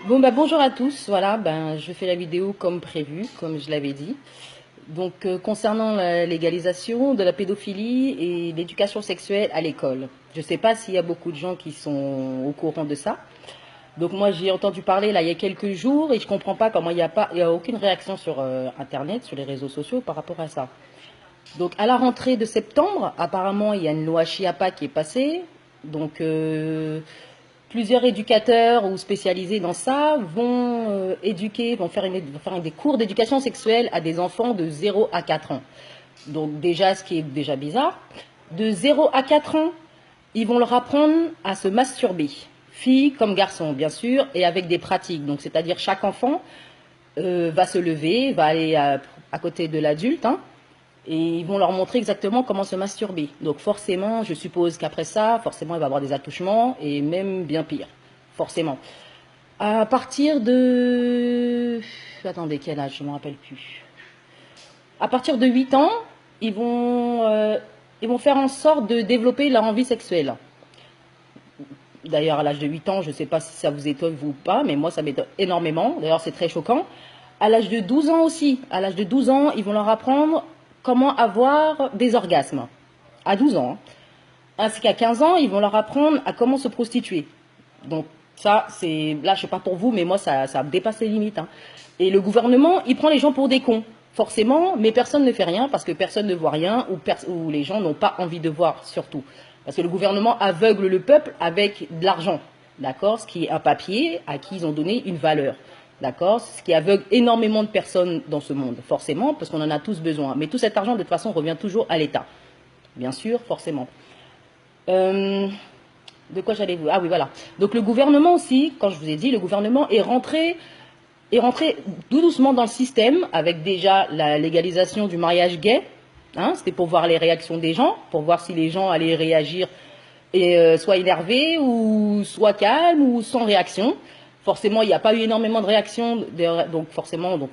Bon, bah, bonjour à tous. Voilà, ben, je fais la vidéo comme prévu, comme je l'avais dit. Donc, concernant la légalisation de la pédophilie et l'éducation sexuelle à l'école. Je ne sais pas s'il y a beaucoup de gens qui sont au courant de ça. Donc, moi, j'ai entendu parler là il y a quelques jours et je comprends pas comment il y a aucune réaction sur Internet, sur les réseaux sociaux par rapport à ça. Donc, à la rentrée de septembre, apparemment, il y a une loi Chiapa qui est passée. Donc, plusieurs éducateurs ou spécialisés dans ça vont éduquer, vont faire des cours d'éducation sexuelle à des enfants de 0 à 4 ans. Donc déjà, ce qui est déjà bizarre, de 0 à 4 ans, ils vont leur apprendre à se masturber, filles comme garçons bien sûr, et avec des pratiques. Donc c'est-à-dire chaque enfant va se lever, va aller à côté de l'adulte, hein, et ils vont leur montrer exactement comment se masturber. Donc forcément, je suppose qu'après ça, forcément, il va y avoir des attouchements et même bien pire. Forcément. À partir de... Attendez, quel âge? Je ne me rappelle plus. À partir de 8 ans, ils vont faire en sorte de développer leur envie sexuelle. D'ailleurs, à l'âge de 8 ans, je ne sais pas si ça vous étonne vous ou pas, mais moi, ça m'étonne énormément. D'ailleurs, c'est très choquant. À l'âge de 12 ans aussi, à l'âge de 12 ans, ils vont leur apprendre comment avoir des orgasmes. À 12 ans. Ainsi qu'à 15 ans, ils vont leur apprendre à comment se prostituer. Donc ça, c'est là, je sais pas pour vous, mais moi, ça dépasse les limites, hein. Et le gouvernement, il prend les gens pour des cons, forcément, mais personne ne fait rien parce que personne ne voit rien ou les gens n'ont pas envie de voir, surtout. Parce que le gouvernement aveugle le peuple avec de l'argent, d'accord? Ce qui est un papier à qui ils ont donné une valeur, d'accord? Ce qui aveugle énormément de personnes dans ce monde, forcément, parce qu'on en a tous besoin. Mais tout cet argent, de toute façon, revient toujours à l'État, bien sûr, forcément. Euh, de quoi j'allais vous... Ah oui, voilà. Donc le gouvernement aussi, quand je vous ai dit, le gouvernement est rentré tout doucement dans le système avec déjà la légalisation du mariage gay. Hein, c'était pour voir les réactions des gens, pour voir si les gens allaient réagir et soit énervés ou soit calmes ou sans réaction. Forcément, il n'y a pas eu énormément de réactions, donc forcément, donc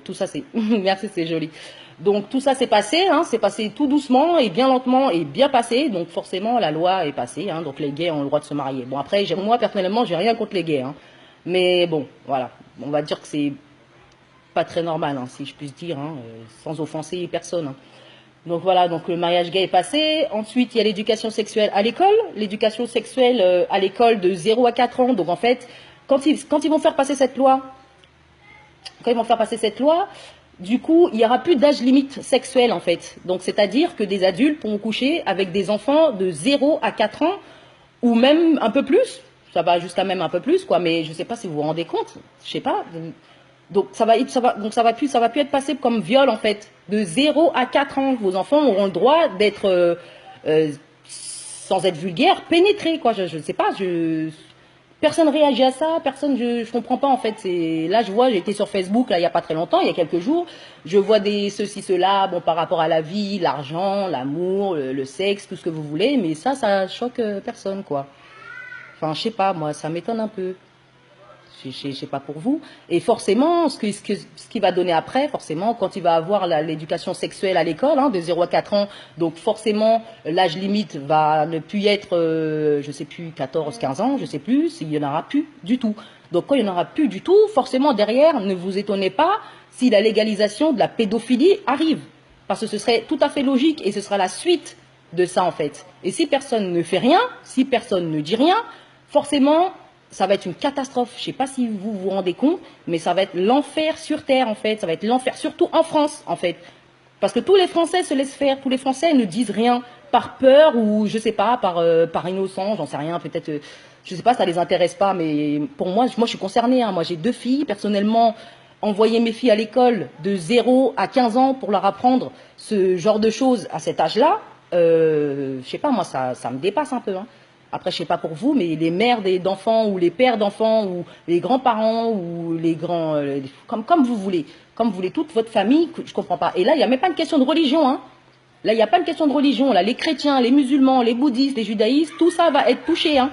tout ça c'est, merci, c'est joli. Donc tout ça s'est passé, hein, c'est passé tout doucement et bien lentement et bien passé. Donc forcément la loi est passée, hein, donc les gays ont le droit de se marier. Bon après, moi personnellement, j'ai rien contre les gays, hein, mais bon, voilà, on va dire que c'est pas très normal, hein, si je puis dire, hein, sans offenser personne, hein. Donc voilà, donc le mariage gay est passé. Ensuite, il y a l'éducation sexuelle à l'école. L'éducation sexuelle à l'école de 0 à 4 ans. Donc en fait, quand ils vont faire passer cette loi, quand ils vont faire passer cette loi, du coup, il n'y aura plus d'âge limite sexuel en fait. Donc c'est-à-dire que des adultes pourront coucher avec des enfants de 0 à 4 ans ou même un peu plus. Ça va jusqu'à même un peu plus, quoi. Mais je ne sais pas si vous vous rendez compte. Je sais pas. Donc ça va plus être passé comme viol en fait. De 0 à 4 ans, vos enfants auront le droit d'être, sans être vulgaire, pénétrés, quoi. Je ne sais pas. Personne réagit à ça, personne, je comprends pas en fait. Là je vois, j'ai été sur Facebook là il y a pas très longtemps, il y a quelques jours, je vois des ceci cela, bon par rapport à la vie, l'argent, l'amour, le sexe, tout ce que vous voulez, mais ça choque personne quoi. Enfin je sais pas, moi ça m'étonne un peu. Je sais pas pour vous. Et forcément, ce qui va donner après, forcément, quand il va avoir l'éducation sexuelle à l'école, hein, de 0 à 4 ans, donc forcément, l'âge limite va ne plus être, je sais plus, 14, 15 ans, je sais plus, s'il y en aura plus du tout. Donc quand il n'y en aura plus du tout, forcément, derrière, ne vous étonnez pas si la légalisation de la pédophilie arrive. Parce que ce serait tout à fait logique et ce sera la suite de ça, en fait. Et si personne ne fait rien, si personne ne dit rien, forcément, ça va être une catastrophe. Je ne sais pas si vous vous rendez compte, mais ça va être l'enfer sur Terre, en fait. Ça va être l'enfer, surtout en France, en fait. Parce que tous les Français se laissent faire. Tous les Français ne disent rien par peur ou, je ne sais pas, par innocence, j'en sais rien. Peut-être, je ne sais pas, ça ne les intéresse pas. Mais pour moi, je suis concernée, hein. Moi, j'ai 2 filles. Personnellement, envoyer mes filles à l'école de 0 à 15 ans pour leur apprendre ce genre de choses à cet âge-là, je ne sais pas, moi, ça me dépasse un peu, hein. Après, je sais pas pour vous, mais les mères d'enfants ou les pères d'enfants ou les grands-parents ou les grands, comme vous voulez, toute votre famille, je comprends pas. Et là, il n'y a même pas une question de religion, hein. Là, il n'y a pas une question de religion. Là, les chrétiens, les musulmans, les bouddhistes, les judaïstes, tout ça va être touché, hein.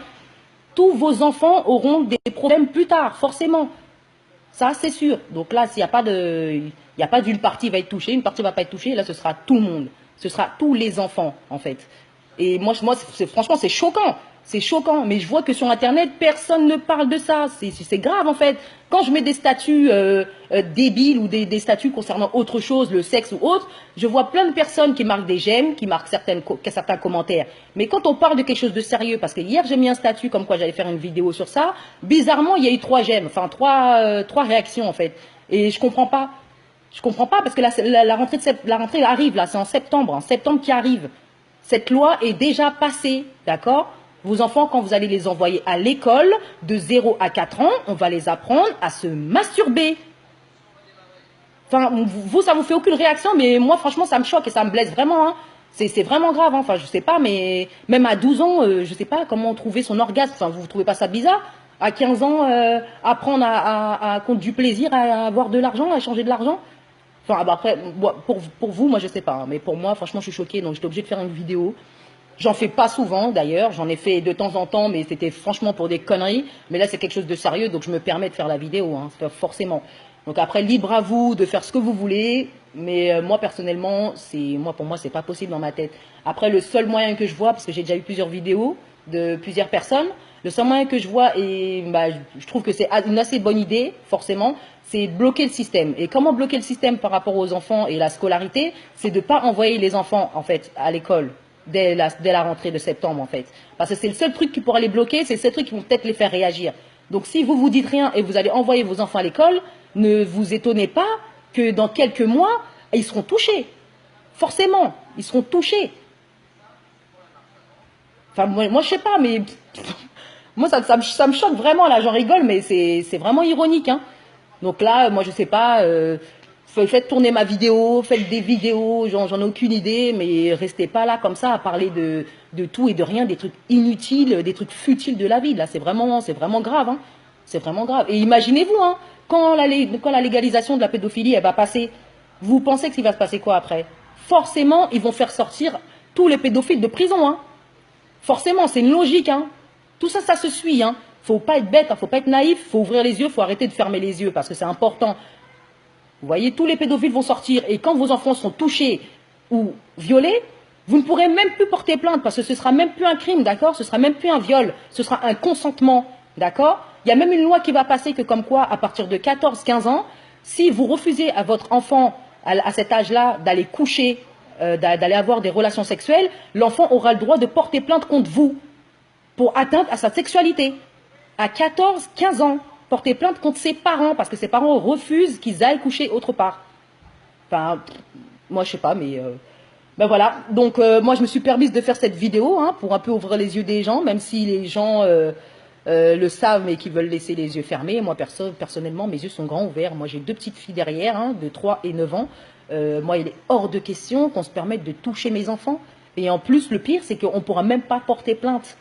Tous vos enfants auront des problèmes plus tard, forcément. Ça, c'est sûr. Donc là, s'il n'y a pas de, il n'y a pas d'une partie va être touchée, une partie va pas être touchée, là, ce sera tout le monde. Ce sera tous les enfants, en fait. Et franchement, c'est choquant. C'est choquant. Mais je vois que sur Internet, personne ne parle de ça. C'est grave, en fait. Quand je mets des statuts débiles ou des statuts concernant autre chose, le sexe ou autre, je vois plein de personnes qui marquent des j'aime, qui marquent certains commentaires. Mais quand on parle de quelque chose de sérieux, parce que hier j'ai mis un statut comme quoi j'allais faire une vidéo sur ça, bizarrement il y a eu 3 j'aime, enfin trois réactions en fait. Et je comprends pas. Je comprends pas parce que la rentrée arrive là, c'est en septembre qui arrive. Cette loi est déjà passée, d'accord? Vos enfants, quand vous allez les envoyer à l'école, de 0 à 4 ans, on va les apprendre à se masturber. Enfin, vous, ça vous fait aucune réaction, mais moi, franchement, ça me choque et ça me blesse vraiment. Hein. C'est vraiment grave. Hein. Enfin, je sais pas, mais même à 12 ans, je sais pas comment trouver son orgasme. Enfin, vous trouvez pas ça bizarre? À 15 ans, apprendre à compte du plaisir, à avoir de l'argent, à échanger de l'argent? Enfin, bah après, pour vous, moi, je sais pas. Hein, mais pour moi, franchement, je suis choquée, donc j'étais obligée de faire une vidéo. J'en fais pas souvent d'ailleurs, j'en ai fait de temps en temps, mais c'était franchement pour des conneries. Mais là, c'est quelque chose de sérieux, donc je me permets de faire la vidéo, hein, forcément. Donc après, libre à vous de faire ce que vous voulez, mais moi personnellement, pour moi, c'est pas possible dans ma tête. Après, le seul moyen que je vois, parce que j'ai déjà eu plusieurs vidéos de plusieurs personnes, le seul moyen que je vois, et bah, je trouve que c'est une assez bonne idée, forcément, c'est bloquer le système. Et comment bloquer le système par rapport aux enfants et la scolarité, c'est de ne pas envoyer les enfants, en fait, à l'école. Dès la rentrée de septembre en fait. Parce que c'est le seul truc qui pourra les bloquer, c'est le seul truc qui vont peut-être les faire réagir. Donc si vous vous dites rien et vous allez envoyer vos enfants à l'école, ne vous étonnez pas que dans quelques mois, ils seront touchés. Forcément, ils seront touchés. Enfin, moi je sais pas, mais moi ça me choque vraiment, là j'en rigole, mais c'est vraiment ironique. Hein. Donc là, moi je sais pas... faites tourner ma vidéo, faites des vidéos, j'en ai aucune idée, mais restez pas là comme ça à parler de tout et de rien, des trucs inutiles, des trucs futiles de la vie. Là, c'est vraiment grave. Hein. C'est vraiment grave. Et imaginez-vous, hein, quand la légalisation de la pédophilie elle va passer, vous pensez que s'il va se passer quoi après? Forcément, ils vont faire sortir tous les pédophiles de prison. Hein. Forcément, c'est une logique. Hein. Tout ça, ça se suit. Hein. Faut pas être bête, hein, faut pas être naïf, faut ouvrir les yeux, faut arrêter de fermer les yeux parce que c'est important. Vous voyez, tous les pédophiles vont sortir et quand vos enfants sont touchés ou violés, vous ne pourrez même plus porter plainte parce que ce sera même plus un crime, d'accord? Ce sera même plus un viol, ce sera un consentement, d'accord? Il y a même une loi qui va passer que comme quoi, à partir de 14-15 ans, si vous refusez à votre enfant à cet âge-là d'aller coucher, d'aller avoir des relations sexuelles, l'enfant aura le droit de porter plainte contre vous pour atteinte à sa sexualité. À 14-15 ans. Porter plainte contre ses parents, parce que ses parents refusent qu'ils aillent coucher autre part. Enfin, moi je sais pas, mais... ben voilà, donc moi je me suis permise de faire cette vidéo, hein, pour un peu ouvrir les yeux des gens, même si les gens le savent, mais qui veulent laisser les yeux fermés. Moi, personnellement, mes yeux sont grands ouverts. Moi j'ai 2 petites filles derrière, hein, de 3 et 9 ans. Moi, il est hors de question qu'on se permette de toucher mes enfants. Et en plus, le pire, c'est qu'on ne pourra même pas porter plainte.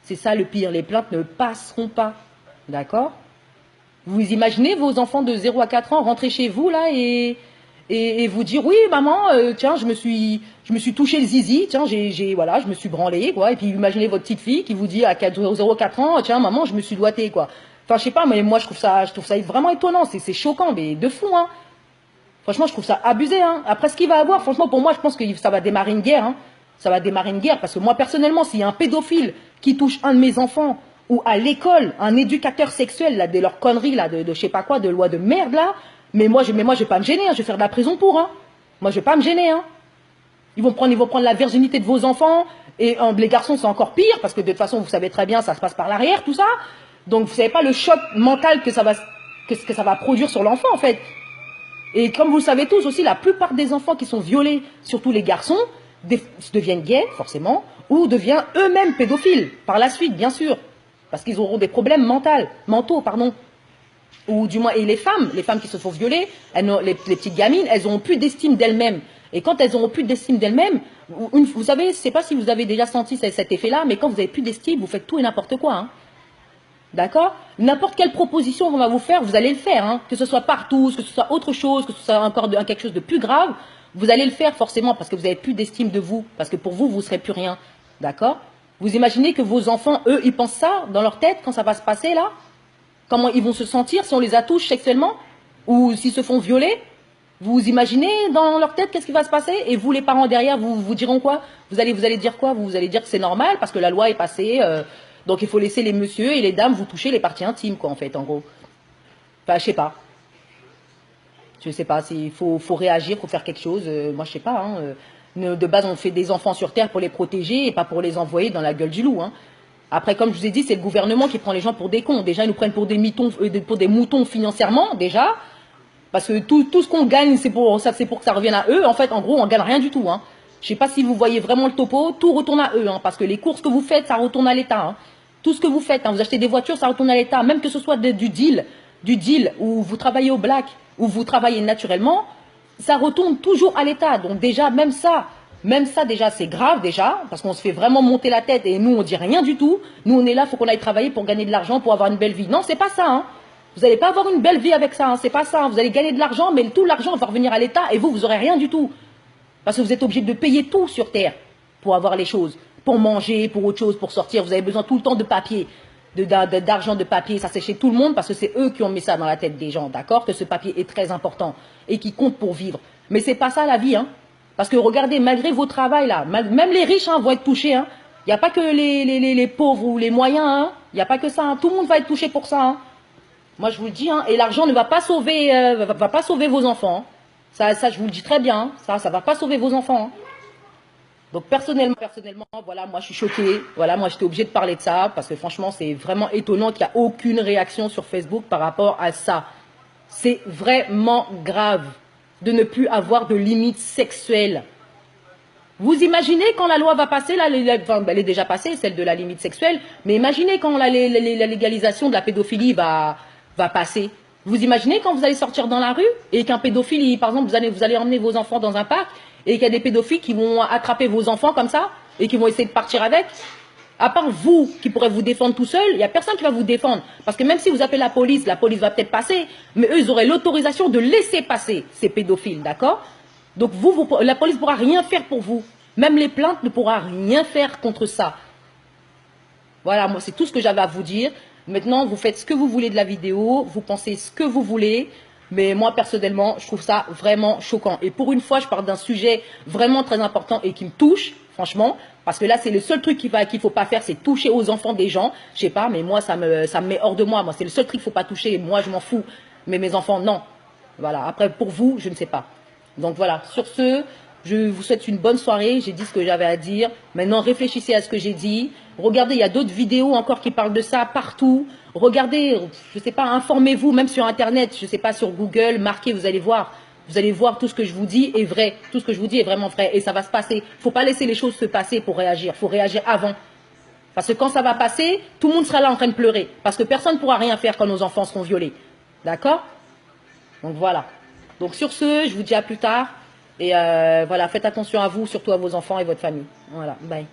C'est ça le pire, les plaintes ne passeront pas. D'accord ? Vous imaginez vos enfants de 0 à 4 ans rentrer chez vous là et vous dire oui maman tiens je me suis touché le zizi, tiens voilà, je me suis branlé quoi, et puis imaginez votre petite fille qui vous dit à 0 4 ans tiens maman je me suis doigté quoi. Enfin je sais pas, mais moi je trouve ça vraiment étonnant, c'est choquant, mais de fou hein. Franchement je trouve ça abusé hein. Après ce qu'il va avoir, franchement pour moi je pense que ça va démarrer une guerre hein. Ça va démarrer une guerre parce que moi personnellement s'il y a un pédophile qui touche un de mes enfants ou à l'école, un éducateur sexuel, là, de leurs conneries, là, de je sais pas quoi, de loi de merde, là, mais moi, je vais pas me gêner, hein, je vais faire de la prison pour, hein. Moi, je vais pas me gêner, hein. Ils vont prendre la virginité de vos enfants, et les garçons, c'est encore pire, parce que de toute façon, vous savez très bien, ça se passe par l'arrière, tout ça. Donc, vous savez pas le choc mental que ça va produire sur l'enfant, en fait. Et comme vous le savez tous aussi, la plupart des enfants qui sont violés, surtout les garçons, deviennent gays, forcément, ou deviennent eux-mêmes pédophiles, par la suite, bien sûr. Parce qu'ils auront des problèmes mentaux, pardon. Ou du moins, et les femmes qui se font violer, les petites gamines, elles n'auront plus d'estime d'elles-mêmes. Et quand elles n'auront plus d'estime d'elles-mêmes, vous savez, je ne sais pas si vous avez déjà senti cet effet-là, mais quand vous n'avez plus d'estime, vous faites tout et n'importe quoi. Hein. D'accord? N'importe quelle proposition on va vous faire, vous allez le faire. Hein. Que ce soit partout, que ce soit autre chose, que ce soit encore quelque chose de plus grave, vous allez le faire forcément parce que vous n'avez plus d'estime de vous. Parce que pour vous, vous ne serez plus rien. D'accord? Vous imaginez que vos enfants, eux, ils pensent ça dans leur tête quand ça va se passer là? Comment ils vont se sentir si on les attouche sexuellement? Ou s'ils se font violer? Vous imaginez dans leur tête qu'est-ce qui va se passer? Et vous, les parents derrière, vous diront quoi? Vous allez dire quoi? Vous allez dire que c'est normal parce que la loi est passée. Donc il faut laisser les messieurs et les dames vous toucher les parties intimes, quoi, en fait, en gros. Enfin, je sais pas. Je sais pas. Il faut réagir, faut faire quelque chose. Moi, je sais pas. Hein, de base, on fait des enfants sur Terre pour les protéger et pas pour les envoyer dans la gueule du loup. Hein. Après, comme je vous ai dit, c'est le gouvernement qui prend les gens pour des cons. Déjà, ils nous prennent pour des moutons financièrement, déjà. Parce que tout ce qu'on gagne, c'est pour que ça revienne à eux. En fait, en gros, on gagne rien du tout. Hein. Je sais pas si vous voyez vraiment le topo. Tout retourne à eux. Hein, parce que les courses que vous faites, ça retourne à l'État. Hein. Tout ce que vous faites, hein, vous achetez des voitures, ça retourne à l'État. Même que ce soit du deal où vous travaillez au black, où vous travaillez naturellement, ça retourne toujours à l'État. Donc déjà, même ça déjà, c'est grave déjà. Parce qu'on se fait vraiment monter la tête et nous, on dit rien du tout. Nous, on est là, il faut qu'on aille travailler pour gagner de l'argent, pour avoir une belle vie. Non, c'est pas ça. Hein. Vous n'allez pas avoir une belle vie avec ça, hein, c'est pas ça. Vous allez gagner de l'argent, mais tout l'argent va revenir à l'État et vous n'aurez rien du tout. Parce que vous êtes obligé de payer tout sur Terre pour avoir les choses, pour manger, pour autre chose, pour sortir. Vous avez besoin tout le temps de papier, d'argent, de papier. Ça, c'est chez tout le monde parce que c'est eux qui ont mis ça dans la tête des gens, d'accord? Que ce papier est très important et qui compte pour vivre. Mais c'est pas ça la vie, hein. Parce que regardez, malgré vos travails là, même les riches vont être touchés, hein. Il n'y a pas que les pauvres ou les moyens, hein. Il n'y a pas que ça, hein. Tout le monde va être touché pour ça, hein. Moi, je vous le dis, hein, et l'argent ne va pas sauver, va pas sauver vos enfants. Hein. Ça, je vous le dis très bien. Hein. Ça va pas sauver vos enfants. Hein. Donc personnellement, voilà, moi je suis choquée. Voilà, moi j'étais obligée de parler de ça parce que franchement, c'est vraiment étonnant qu'il n'y a aucune réaction sur Facebook par rapport à ça. C'est vraiment grave de ne plus avoir de limites sexuelles. Vous imaginez quand la loi va passer, là, elle est déjà passée, celle de la limite sexuelle, mais imaginez quand la légalisation de la pédophilie va passer. Vous imaginez quand vous allez sortir dans la rue et qu'un pédophile, par exemple, vous allez emmener vos enfants dans un parc et qu'il y a des pédophiles qui vont attraper vos enfants comme ça et qui vont essayer de partir avec. À part vous qui pourrez vous défendre tout seul, il n'y a personne qui va vous défendre. Parce que même si vous appelez la police va peut-être passer, mais eux, ils auraient l'autorisation de laisser passer ces pédophiles, d'accord? Donc la police ne pourra rien faire pour vous. Même les plaintes ne pourra rien faire contre ça. Voilà, moi c'est tout ce que j'avais à vous dire. Maintenant, vous faites ce que vous voulez de la vidéo, vous pensez ce que vous voulez, mais moi personnellement, je trouve ça vraiment choquant. Et pour une fois, je parle d'un sujet vraiment très important et qui me touche, franchement, parce que là, c'est le seul truc qu'il ne faut pas faire, c'est toucher aux enfants des gens. Je sais pas, mais moi, ça me met hors de moi. Moi, c'est le seul truc qu'il ne faut pas toucher. Moi, je m'en fous. Mais mes enfants, non. Voilà, après, pour vous, je ne sais pas. Donc voilà, sur ce, je vous souhaite une bonne soirée. J'ai dit ce que j'avais à dire. Maintenant, réfléchissez à ce que j'ai dit. Regardez, il y a d'autres vidéos encore qui parlent de ça partout. Regardez, je ne sais pas, informez-vous, même sur Internet, je ne sais pas, sur Google, marquez, vous allez voir. Vous allez voir tout ce que je vous dis est vrai. Tout ce que je vous dis est vraiment vrai. Et ça va se passer. Il ne faut pas laisser les choses se passer pour réagir. Il faut réagir avant. Parce que quand ça va passer, tout le monde sera là en train de pleurer. Parce que personne ne pourra rien faire quand nos enfants seront violés. D'accord? Donc voilà. Donc sur ce, je vous dis à plus tard. Et voilà, faites attention à vous, surtout à vos enfants et votre famille. Voilà, bye.